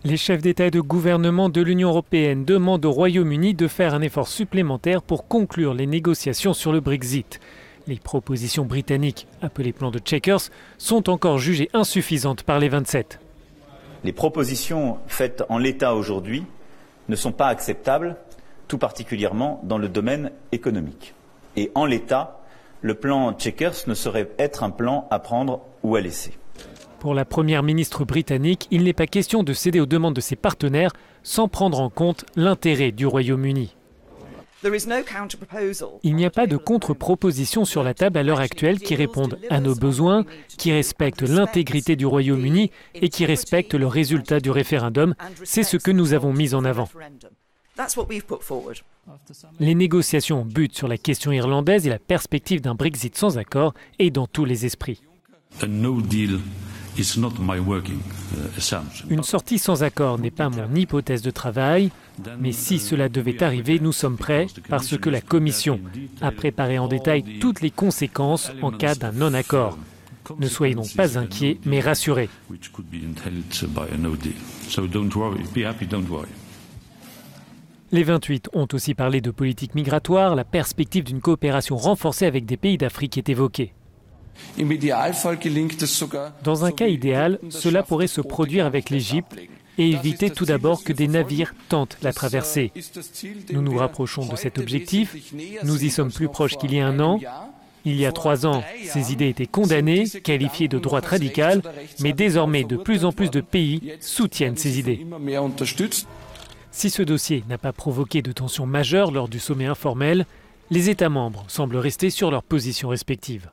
Les chefs d'État et de gouvernement de l'Union européenne demandent au Royaume-Uni de faire un effort supplémentaire pour conclure les négociations sur le Brexit. Les propositions britanniques, appelées plan de Chequers, sont encore jugées insuffisantes par les 27. Les propositions faites en l'état aujourd'hui ne sont pas acceptables, tout particulièrement dans le domaine économique. Et en l'état, le plan Chequers ne saurait être un plan à prendre ou à laisser. Pour la première ministre britannique, il n'est pas question de céder aux demandes de ses partenaires sans prendre en compte l'intérêt du Royaume-Uni. Il n'y a pas de contre-proposition sur la table à l'heure actuelle qui réponde à nos besoins, qui respecte l'intégrité du Royaume-Uni et qui respecte le résultat du référendum. C'est ce que nous avons mis en avant. Les négociations butent sur la question irlandaise et la perspective d'un Brexit sans accord est dans tous les esprits. Une sortie sans accord n'est pas mon hypothèse de travail, mais si cela devait arriver, nous sommes prêts parce que la Commission a préparé en détail toutes les conséquences en cas d'un non-accord. Ne soyez donc pas inquiets, mais rassurés. Les 28 ont aussi parlé de politique migratoire. La perspective d'une coopération renforcée avec des pays d'Afrique est évoquée. Dans un cas idéal, cela pourrait se produire avec l'Égypte et éviter tout d'abord que des navires tentent la traversée. Nous nous rapprochons de cet objectif. Nous y sommes plus proches qu'il y a un an. Il y a 3 ans, ces idées étaient condamnées, qualifiées de droite radicale, mais désormais de plus en plus de pays soutiennent ces idées. Si ce dossier n'a pas provoqué de tensions majeures lors du sommet informel, les États membres semblent rester sur leurs positions respectives.